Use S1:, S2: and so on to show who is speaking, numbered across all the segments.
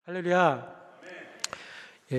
S1: 할렐루야.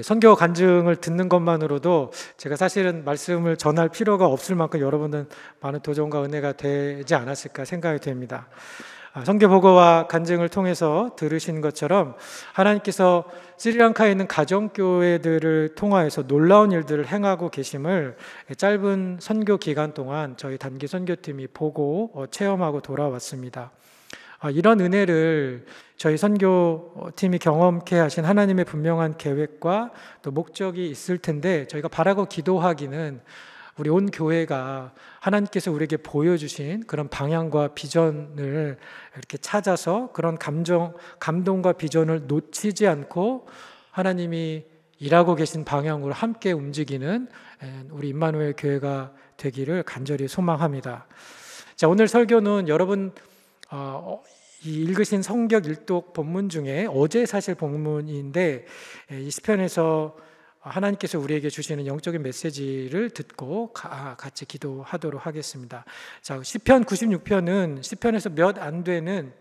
S1: 선교 간증을 듣는 것만으로도 제가 사실은 말씀을 전할 필요가 없을 만큼 여러분은 많은 도전과 은혜가 되지 않았을까 생각이 됩니다. 선교 보고와 간증을 통해서 들으신 것처럼 하나님께서 스리랑카에 있는 가정교회들을 통하여서 놀라운 일들을 행하고 계심을 짧은 선교 기간 동안 저희 단기 선교팀이 보고 체험하고 돌아왔습니다. 이런 은혜를 저희 선교팀이 경험케 하신 하나님의 분명한 계획과 또 목적이 있을 텐데, 저희가 바라고 기도하기는 우리 온 교회가 하나님께서 우리에게 보여주신 그런 방향과 비전을 이렇게 찾아서 그런 감동과 비전을 놓치지 않고 하나님이 일하고 계신 방향으로 함께 움직이는 우리 임마누엘 교회가 되기를 간절히 소망합니다. 자, 오늘 설교는 여러분 이 읽으신 성경 일독 본문 중에 어제 사실 본문인데, 이 시편에서 하나님께서 우리에게 주시는 영적인 메시지를 듣고 같이 기도하도록 하겠습니다. 자, 시편 96편은 시편에서 몇 안 되는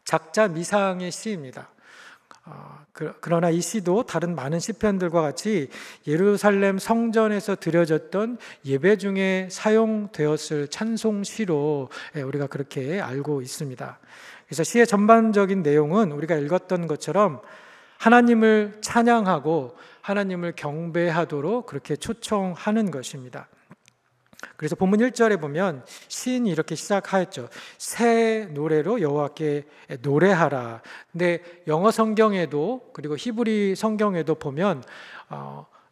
S1: 작자 미상의 시입니다. 그러나 이 시도 다른 많은 시편들과 같이 예루살렘 성전에서 드려졌던 예배 중에 사용되었을 찬송시로 우리가 그렇게 알고 있습니다. 그래서 시의 전반적인 내용은 우리가 읽었던 것처럼 하나님을 찬양하고 하나님을 경배하도록 그렇게 초청하는 것입니다. 그래서 본문 1절에 보면 시인이 이렇게 시작하였죠. 새 노래로 여호와께 노래하라. 근데 영어 성경에도 그리고 히브리 성경에도 보면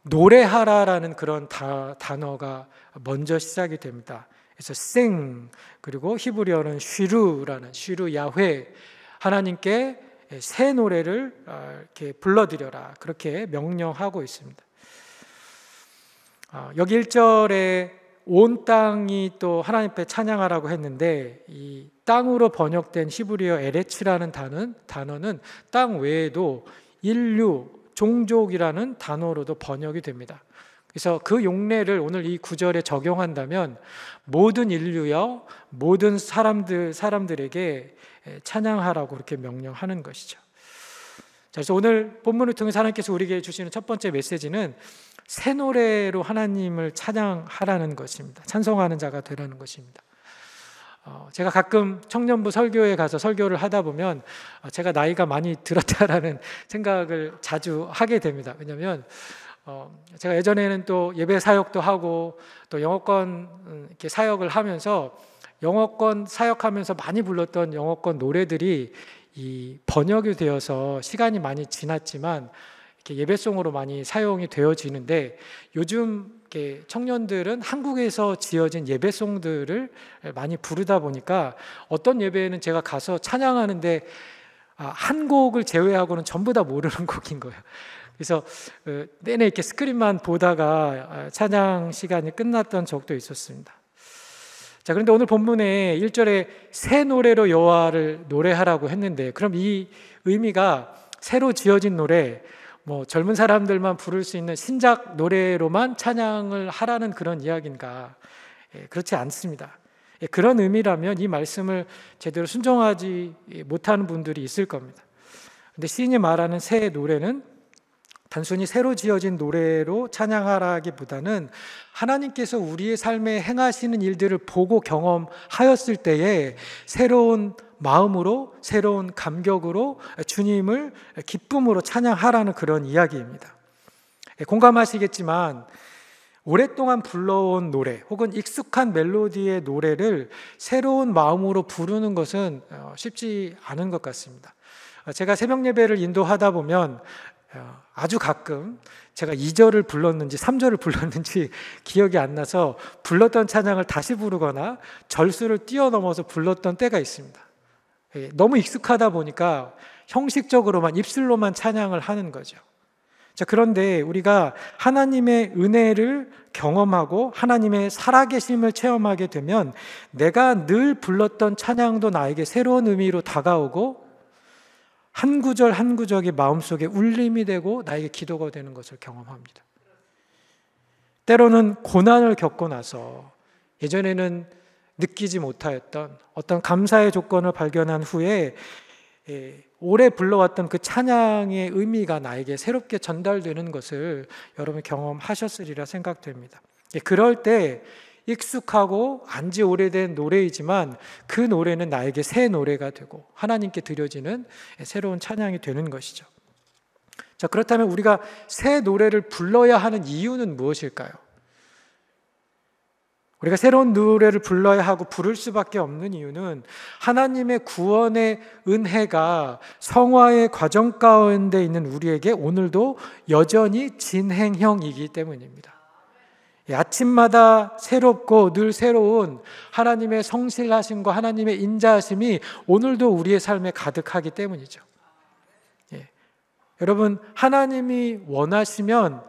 S1: 노래하라라는 그런 단어가 먼저 시작이 됩니다. 그래서 sing, 그리고 히브리어는 쉬루 야훼, 하나님께 새 노래를 이렇게 불러드려라, 그렇게 명령하고 있습니다. 여기 1절에 온 땅이 또 하나님 앞에 찬양하라고 했는데, 이 땅으로 번역된 히브리어 에레츠라는 단어는 땅 외에도 인류, 종족이라는 단어로도 번역이 됩니다. 그래서 그 용례를 오늘 이 구절에 적용한다면 모든 인류여, 모든 사람들에게 찬양하라고 그렇게 명령하는 것이죠. 자, 그래서 오늘 본문을 통해서 하나님께서 우리에게 주시는 첫 번째 메시지는 새 노래로 하나님을 찬양하라는 것입니다. 찬송하는 자가 되라는 것입니다. 제가 가끔 청년부 설교에 가서 설교를 하다 보면 제가 나이가 많이 들었다라는 생각을 자주 하게 됩니다. 왜냐하면 제가 예전에는 또 예배 사역도 하고 또 영어권 이렇게 사역을 하면서 영어권 사역하면서 많이 불렀던 영어권 노래들이 이 번역이 되어서 시간이 많이 지났지만 이렇게 예배송으로 많이 사용이 되어지는데, 요즘 이렇게 청년들은 한국에서 지어진 예배송들을 많이 부르다 보니까 어떤 예배에는 제가 가서 찬양하는데 한 곡을 제외하고는 전부 다 모르는 곡인 거예요. 그래서 내내 이렇게 스크린만 보다가 찬양 시간이 끝났던 적도 있었습니다. 자, 그런데 오늘 본문에 1절에 새 노래로 여호와를 노래하라고 했는데, 그럼 이 의미가 새로 지어진 노래, 젊은 사람들만 부를 수 있는 신작 노래로만 찬양을 하라는 그런 이야기인가? 그렇지 않습니다. 그런 의미라면 이 말씀을 제대로 순종하지 못하는 분들이 있을 겁니다. 근데 시인이 말하는 새 노래는 단순히 새로 지어진 노래로 찬양하라기보다는 하나님께서 우리의 삶에 행하시는 일들을 보고 경험하였을 때에 새로운 마음으로, 새로운 감격으로 주님을 기쁨으로 찬양하라는 그런 이야기입니다. 공감하시겠지만 오랫동안 불러온 노래 혹은 익숙한 멜로디의 노래를 새로운 마음으로 부르는 것은 쉽지 않은 것 같습니다. 제가 새벽 예배를 인도하다 보면 아주 가끔 제가 2절을 불렀는지 3절을 불렀는지 기억이 안 나서 불렀던 찬양을 다시 부르거나 절수를 뛰어넘어서 불렀던 때가 있습니다. 너무 익숙하다 보니까 형식적으로만, 입술로만 찬양을 하는 거죠. 자, 그런데 우리가 하나님의 은혜를 경험하고 하나님의 살아계심을 체험하게 되면 내가 늘 불렀던 찬양도 나에게 새로운 의미로 다가오고 한 구절 한 구절이 마음속에 울림이 되고 나에게 기도가 되는 것을 경험합니다. 때로는 고난을 겪고 나서 예전에는 느끼지 못하였던 어떤 감사의 조건을 발견한 후에 오래 불러왔던 그 찬양의 의미가 나에게 새롭게 전달되는 것을 여러분 경험하셨으리라 생각됩니다. 그럴 때 익숙하고 안지 오래된 노래이지만 그 노래는 나에게 새 노래가 되고 하나님께 드려지는 새로운 찬양이 되는 것이죠. 자, 그렇다면 우리가 새 노래를 불러야 하는 이유는 무엇일까요? 우리가 새로운 노래를 불러야 하고 부를 수밖에 없는 이유는 하나님의 구원의 은혜가 성화의 과정 가운데 있는 우리에게 오늘도 여전히 진행형이기 때문입니다. 아침마다 새롭고 늘 새로운 하나님의 성실하심과 하나님의 인자하심이 오늘도 우리의 삶에 가득하기 때문이죠. 여러분, 하나님이 원하시면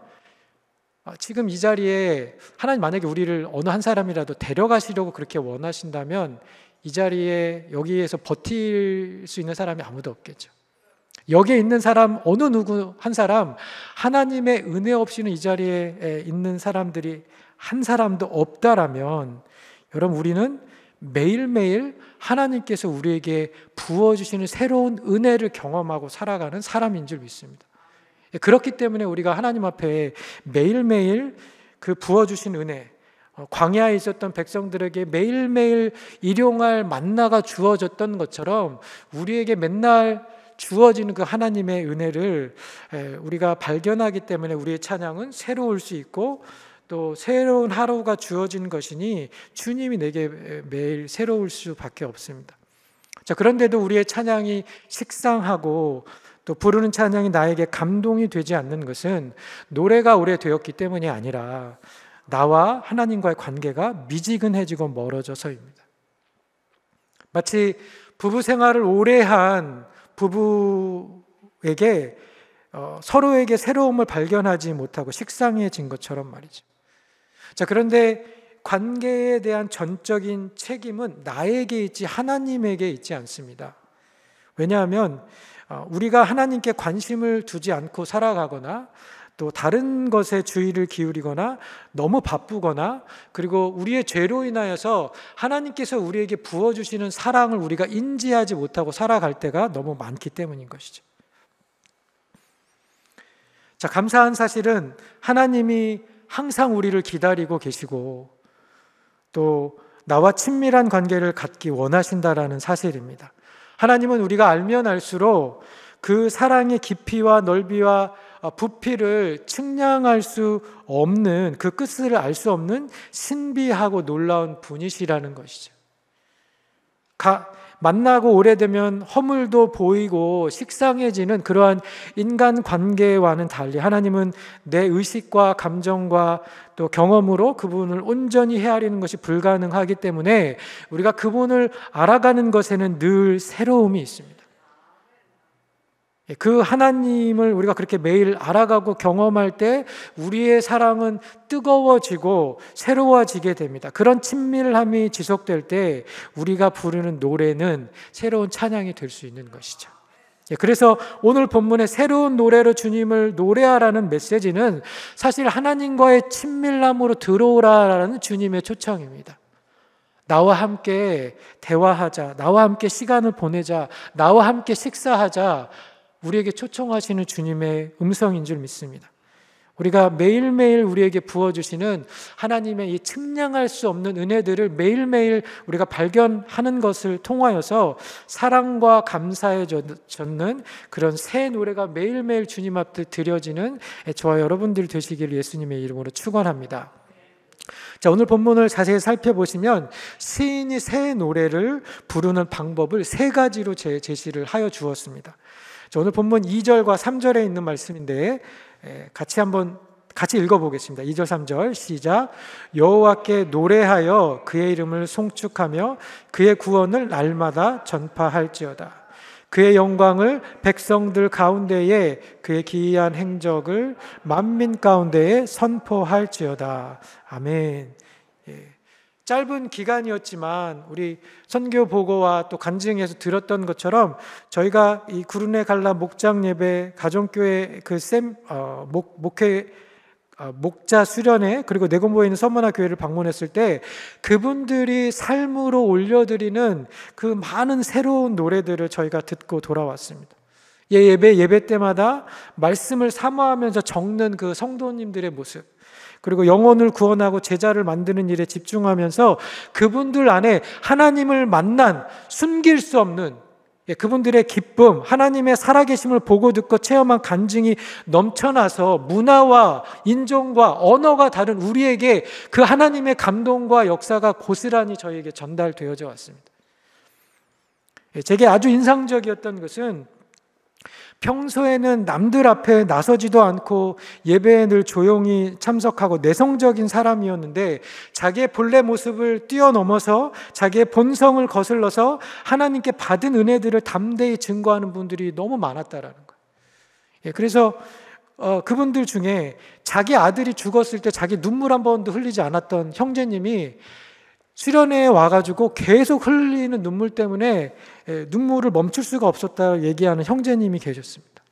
S1: 지금 이 자리에 하나님 만약에 우리를 어느 한 사람이라도 데려가시려고 그렇게 원하신다면 이 자리에 여기에서 버틸 수 있는 사람이 아무도 없겠죠. 여기에 있는 사람 어느 누구 한 사람 하나님의 은혜 없이는 이 자리에 있는 사람들이 한 사람도 없다라면 여러분 우리는 매일매일 하나님께서 우리에게 부어주시는 새로운 은혜를 경험하고 살아가는 사람인 줄 믿습니다. 그렇기 때문에 우리가 하나님 앞에 매일매일 그 부어주신 은혜, 광야에 있었던 백성들에게 매일매일 일용할 만나가 주어졌던 것처럼 우리에게 맨날 주어지는 그 하나님의 은혜를 우리가 발견하기 때문에 우리의 찬양은 새로울 수 있고 또 새로운 하루가 주어진 것이니 주님이 내게 매일 새로울 수밖에 없습니다. 자, 그런데도 우리의 찬양이 식상하고 또 부르는 찬양이 나에게 감동이 되지 않는 것은 노래가 오래되었기 때문이 아니라 나와 하나님과의 관계가 미지근해지고 멀어져서입니다. 마치 부부 생활을 오래 한 부부에게 서로에게 새로움을 발견하지 못하고 식상해진 것처럼 말이죠. 자, 그런데 관계에 대한 전적인 책임은 나에게 있지 하나님에게 있지 않습니다. 왜냐하면 우리가 하나님께 관심을 두지 않고 살아가거나 또 다른 것에 주의를 기울이거나 너무 바쁘거나 그리고 우리의 죄로 인하여서 하나님께서 우리에게 부어주시는 사랑을 우리가 인지하지 못하고 살아갈 때가 너무 많기 때문인 것이죠. 자, 감사한 사실은 하나님이 항상 우리를 기다리고 계시고 또 나와 친밀한 관계를 갖기 원하신다라는 사실입니다. 하나님은 우리가 알면 알수록 그 사랑의 깊이와 넓이와 부피를 측량할 수 없는 그 끝을 알 수 없는 신비하고 놀라운 분이시라는 것이죠. 만나고 오래되면 허물도 보이고 식상해지는 그러한 인간 관계와는 달리 하나님은 내 의식과 감정과 또 경험으로 그분을 온전히 헤아리는 것이 불가능하기 때문에 우리가 그분을 알아가는 것에는 늘 새로움이 있습니다. 그 하나님을 우리가 그렇게 매일 알아가고 경험할 때 우리의 사랑은 뜨거워지고 새로워지게 됩니다. 그런 친밀함이 지속될 때 우리가 부르는 노래는 새로운 찬양이 될 수 있는 것이죠. 그래서 오늘 본문의 새로운 노래로 주님을 노래하라는 메시지는 사실 하나님과의 친밀함으로 들어오라라는 주님의 초청입니다. 나와 함께 대화하자, 나와 함께 시간을 보내자, 나와 함께 식사하자, 우리에게 초청하시는 주님의 음성인 줄 믿습니다. 우리가 매일매일 우리에게 부어주시는 하나님의 이 측량할 수 없는 은혜들을 매일매일 우리가 발견하는 것을 통하여서 사랑과 감사에 젖는 그런 새 노래가 매일매일 주님 앞에 드려지는 저와 여러분들 되시기를 예수님의 이름으로 축원합니다. 자, 오늘 본문을 자세히 살펴보시면 시인이 새 노래를 부르는 방법을 세 가지로 제시를 하여 주었습니다. 자, 오늘 본문 2절과 3절에 있는 말씀인데 같이 읽어보겠습니다. 2절 3절 시작. 여호와께 노래하여 그의 이름을 송축하며 그의 구원을 날마다 전파할지어다. 그의 영광을 백성들 가운데에 그의 기이한 행적을 만민 가운데에 선포할지어다. 아멘. 짧은 기간이었지만 우리 선교 보고와 또 간증에서 들었던 것처럼 저희가 이 구르네 갈라 목장 예배 가정교회 그 목회 목자 수련회 그리고 내공보에 있는 서머나 교회를 방문했을 때 그분들이 삶으로 올려드리는 그 많은 새로운 노래들을 저희가 듣고 돌아왔습니다. 예배 때마다 말씀을 사모하면서 적는 그 성도님들의 모습, 그리고 영혼을 구원하고 제자를 만드는 일에 집중하면서 그분들 안에 하나님을 만난 숨길 수 없는 그분들의 기쁨, 하나님의 살아계심을 보고 듣고 체험한 간증이 넘쳐나서 문화와 인종과 언어가 다른 우리에게 그 하나님의 감동과 역사가 고스란히 저에게 전달되어져 왔습니다. 제게 아주 인상적이었던 것은 평소에는 남들 앞에 나서지도 않고 예배에 늘 조용히 참석하고 내성적인 사람이었는데 자기의 본래 모습을 뛰어넘어서 자기의 본성을 거슬러서 하나님께 받은 은혜들을 담대히 증거하는 분들이 너무 많았다라는 거예요. 그래서 그분들 중에 자기 아들이 죽었을 때 자기 눈물 한 번도 흘리지 않았던 형제님이 수련회에 와가지고 계속 흘리는 눈물 때문에 눈물을 멈출 수가 없었다 얘기하는 형제님이 계셨습니다.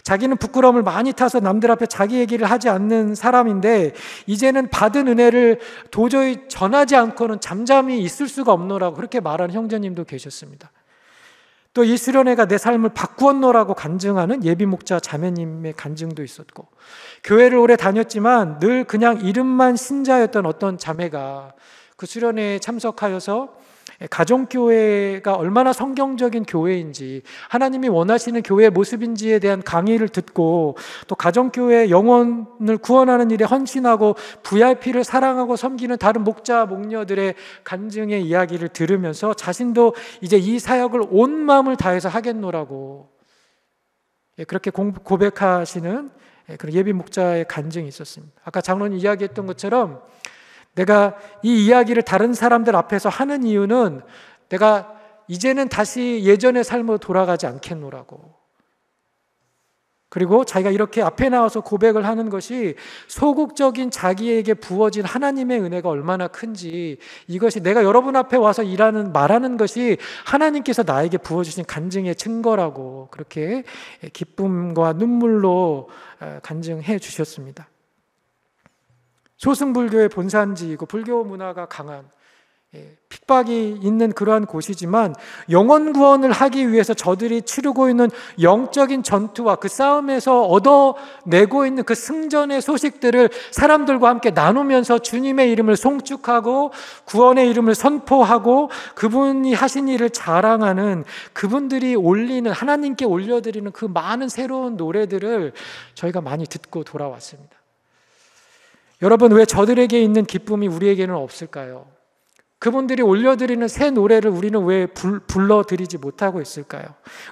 S1: 자기는 부끄러움을 많이 타서 남들 앞에 자기 얘기를 하지 않는 사람인데 이제는 받은 은혜를 도저히 전하지 않고는 잠잠히 있을 수가 없노라고 그렇게 말하는 형제님도 계셨습니다. 또 이 수련회가 내 삶을 바꾸었노라고 간증하는 예비목자 자매님의 간증도 있었고, 교회를 오래 다녔지만 늘 그냥 이름만 신자였던 어떤 자매가 그 수련회에 참석하여서 가정교회가 얼마나 성경적인 교회인지, 하나님이 원하시는 교회의 모습인지에 대한 강의를 듣고 또 가정교회의 영혼을 구원하는 일에 헌신하고 VIP를 사랑하고 섬기는 다른 목자, 목녀들의 간증의 이야기를 들으면서 자신도 이제 이 사역을 온 마음을 다해서 하겠노라고 그렇게 고백하시는 그런 예비 목자의 간증이 있었습니다. 아까 장로님 이야기했던 것처럼 내가 이 이야기를 다른 사람들 앞에서 하는 이유는 내가 이제는 다시 예전의 삶으로 돌아가지 않겠노라고. 그리고 자기가 이렇게 앞에 나와서 고백을 하는 것이 소극적인 자기에게 부어진 하나님의 은혜가 얼마나 큰지, 이것이 내가 여러분 앞에 와서 말하는 것이 하나님께서 나에게 부어주신 간증의 증거라고 그렇게 기쁨과 눈물로 간증해 주셨습니다. 소승불교의 본산지이고 불교 문화가 강한 핍박이 있는 그러한 곳이지만 영혼 구원을 하기 위해서 저들이 치르고 있는 영적인 전투와 그 싸움에서 얻어내고 있는 그 승전의 소식들을 사람들과 함께 나누면서 주님의 이름을 송축하고 구원의 이름을 선포하고 그분이 하신 일을 자랑하는, 그분들이 올리는, 하나님께 올려드리는 그 많은 새로운 노래들을 저희가 많이 듣고 돌아왔습니다. 여러분, 왜 저들에게 있는 기쁨이 우리에게는 없을까요? 그분들이 올려드리는 새 노래를 우리는 왜 불러드리지 못하고 있을까요?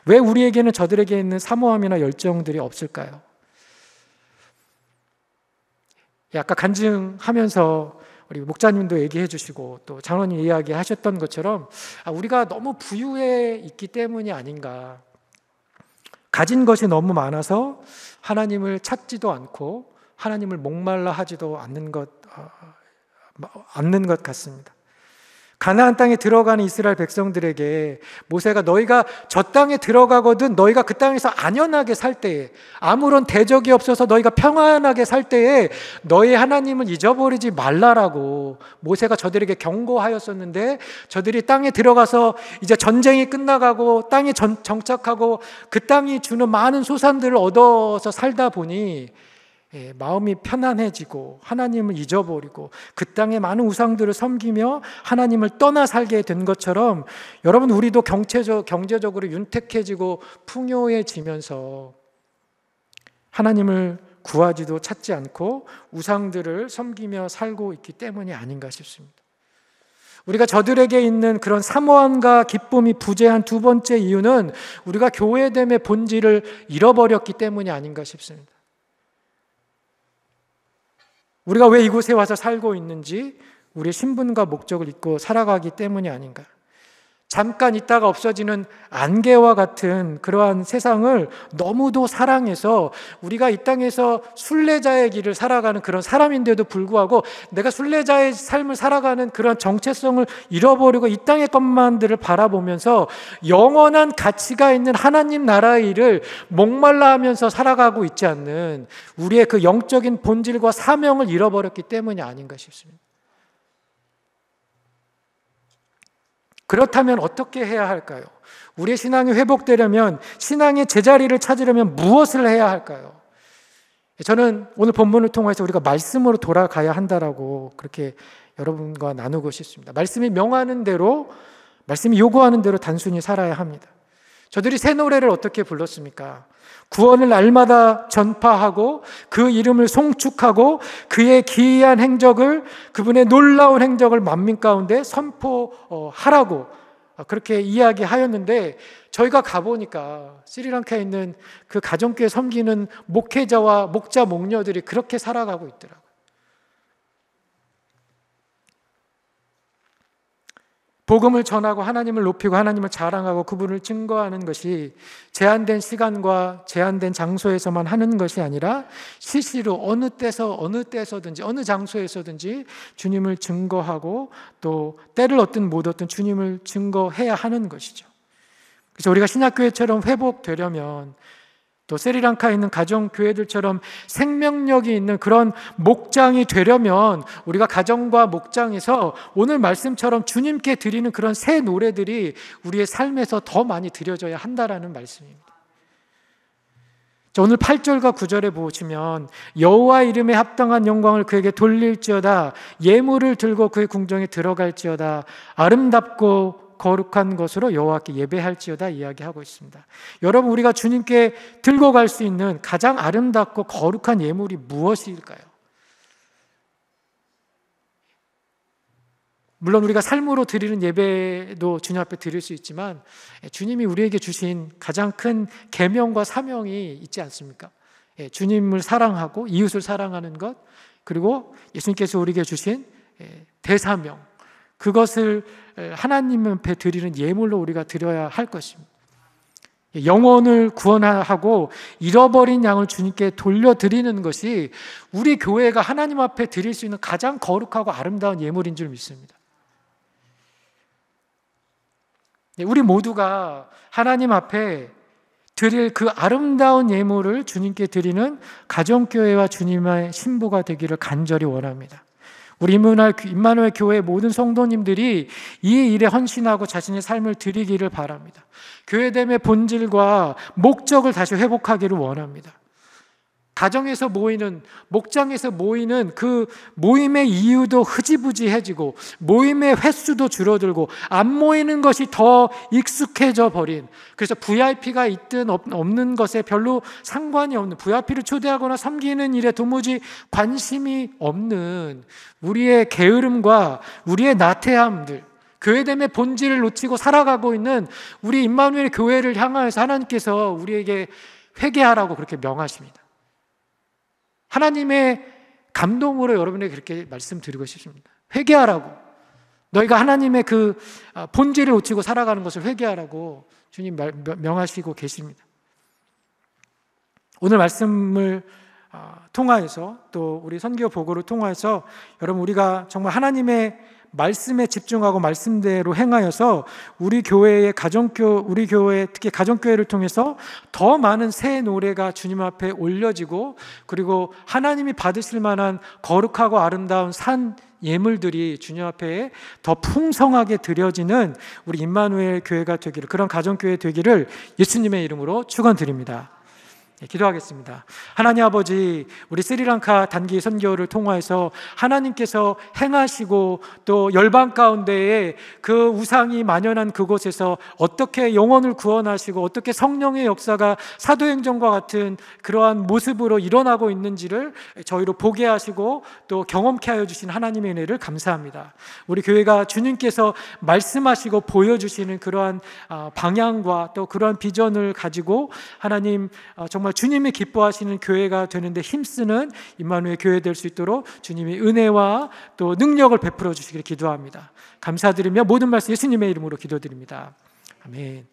S1: 왜 우리에게는 저들에게 있는 사모함이나 열정들이 없을까요? 아까 간증하면서 우리 목자님도 얘기해 주시고 또 장로님 이야기하셨던 것처럼 우리가 너무 부유해 있기 때문이 아닌가. 가진 것이 너무 많아서 하나님을 찾지도 않고 하나님을 목말라 하지도 않는 것 같습니다. 가나안 땅에 들어가는 이스라엘 백성들에게 모세가 너희가 저 땅에 들어가거든 너희가 그 땅에서 안연하게 살 때에, 아무런 대적이 없어서 너희가 평안하게 살 때에 너희 하나님을 잊어버리지 말라라고 모세가 저들에게 경고하였었는데, 저들이 땅에 들어가서 이제 전쟁이 끝나가고 땅에 정착하고 그 땅이 주는 많은 소산들을 얻어서 살다 보니 마음이 편안해지고 하나님을 잊어버리고 그 땅의 많은 우상들을 섬기며 하나님을 떠나 살게 된 것처럼, 여러분 우리도 경제적으로 윤택해지고 풍요해지면서 하나님을 구하지도 찾지 않고 우상들을 섬기며 살고 있기 때문이 아닌가 싶습니다. 우리가 저들에게 있는 그런 사모함과 기쁨이 부재한 두 번째 이유는 우리가 교회됨의 본질을 잃어버렸기 때문이 아닌가 싶습니다. 우리가 왜 이곳에 와서 살고 있는지 우리의 신분과 목적을 잊고 살아가기 때문이 아닌가. 잠깐 있다가 없어지는 안개와 같은 그러한 세상을 너무도 사랑해서 우리가 이 땅에서 순례자의 길을 살아가는 그런 사람인데도 불구하고 내가 순례자의 삶을 살아가는 그런 정체성을 잃어버리고 이 땅의 것만들을 바라보면서 영원한 가치가 있는 하나님 나라의 일을 목말라 하면서 살아가고 있지 않는 우리의 그 영적인 본질과 사명을 잃어버렸기 때문이 아닌가 싶습니다. 그렇다면 어떻게 해야 할까요? 우리의 신앙이 회복되려면, 신앙의 제자리를 찾으려면 무엇을 해야 할까요? 저는 오늘 본문을 통해서 우리가 말씀으로 돌아가야 한다라고 그렇게 여러분과 나누고 싶습니다. 말씀이 명하는 대로, 말씀이 요구하는 대로 단순히 살아야 합니다. 저들이 새 노래를 어떻게 불렀습니까? 구원을 날마다 전파하고 그 이름을 송축하고 그의 기이한 행적을, 그분의 놀라운 행적을 만민 가운데 선포하라고 그렇게 이야기하였는데, 저희가 가보니까 스리랑카에 있는 그 가정교회 섬기는 목회자와 목자 목녀들이 그렇게 살아가고 있더라고요. 복음을 전하고 하나님을 높이고 하나님을 자랑하고 그분을 증거하는 것이 제한된 시간과 제한된 장소에서만 하는 것이 아니라 실시로 어느 때서든지 어느 장소에서든지 주님을 증거하고 또 때를 얻든 못 얻든 주님을 증거해야 하는 것이죠. 그래서 우리가 신약교회처럼 회복되려면, 또 스리랑카에 있는 가정교회들처럼 생명력이 있는 그런 목장이 되려면, 우리가 가정과 목장에서 오늘 말씀처럼 주님께 드리는 그런 새 노래들이 우리의 삶에서 더 많이 드려져야 한다라는 말씀입니다. 오늘 8절과 9절에 보시면 여호와 이름에 합당한 영광을 그에게 돌릴지어다, 예물을 들고 그의 궁정에 들어갈지어다, 아름답고 거룩한 것으로 여호와께 예배할지어다 이야기하고 있습니다. 여러분, 우리가 주님께 들고 갈 수 있는 가장 아름답고 거룩한 예물이 무엇일까요? 물론 우리가 삶으로 드리는 예배도 주님 앞에 드릴 수 있지만, 주님이 우리에게 주신 가장 큰 계명과 사명이 있지 않습니까? 주님을 사랑하고 이웃을 사랑하는 것, 그리고 예수님께서 우리에게 주신 대사명, 그것을 하나님 앞에 드리는 예물로 우리가 드려야 할 것입니다. 영혼을 구원하고 잃어버린 양을 주님께 돌려드리는 것이 우리 교회가 하나님 앞에 드릴 수 있는 가장 거룩하고 아름다운 예물인 줄 믿습니다. 우리 모두가 하나님 앞에 드릴 그 아름다운 예물을 주님께 드리는 가정교회와 주님의 신부가 되기를 간절히 원합니다. 우리 임마누엘 교회 모든 성도님들이 이 일에 헌신하고 자신의 삶을 드리기를 바랍니다. 교회됨의 본질과 목적을 다시 회복하기를 원합니다. 가정에서 모이는, 목장에서 모이는 그 모임의 이유도 흐지부지해지고 모임의 횟수도 줄어들고 안 모이는 것이 더 익숙해져 버린, 그래서 VIP가 있든 없는 것에 별로 상관이 없는, VIP를 초대하거나 섬기는 일에 도무지 관심이 없는 우리의 게으름과 우리의 나태함들, 교회됨의 본질을 놓치고 살아가고 있는 우리 임마누엘 교회를 향하여서 하나님께서 우리에게 회개하라고 그렇게 명하십니다. 하나님의 감동으로 여러분에게 그렇게 말씀드리고 싶습니다. 회개하라고, 너희가 하나님의 그 본질을 놓치고 살아가는 것을 회개하라고 주님 명하시고 계십니다. 오늘 말씀을 통하여서, 또 우리 선교 보고를 통하여서 여러분, 우리가 정말 하나님의 말씀에 집중하고 말씀대로 행하여서 우리 교회의 우리 교회, 특히 가정교회를 통해서 더 많은 새 노래가 주님 앞에 올려지고, 그리고 하나님이 받으실 만한 거룩하고 아름다운 산 예물들이 주님 앞에 더 풍성하게 드려지는 우리 임마누엘 교회가 되기를, 그런 가정교회 되기를 예수님의 이름으로 축원드립니다. 기도하겠습니다. 하나님 아버지, 우리 스리랑카 단기 선교를 통하여서 하나님께서 행하시고 또 열방 가운데에 그 우상이 만연한 그곳에서 어떻게 영혼을 구원하시고 어떻게 성령의 역사가 사도행전과 같은 그러한 모습으로 일어나고 있는지를 저희로 보게 하시고 또 경험케 하여 주신 하나님의 은혜를 감사합니다. 우리 교회가 주님께서 말씀하시고 보여주시는 그러한 방향과 또 그러한 비전을 가지고 하나님 정말 주님이 기뻐하시는 교회가 되는데 힘쓰는 임마누엘 교회 될 수 있도록 주님의 은혜와 또 능력을 베풀어 주시기를 기도합니다. 감사드리며 모든 말씀 예수님의 이름으로 기도드립니다. 아멘.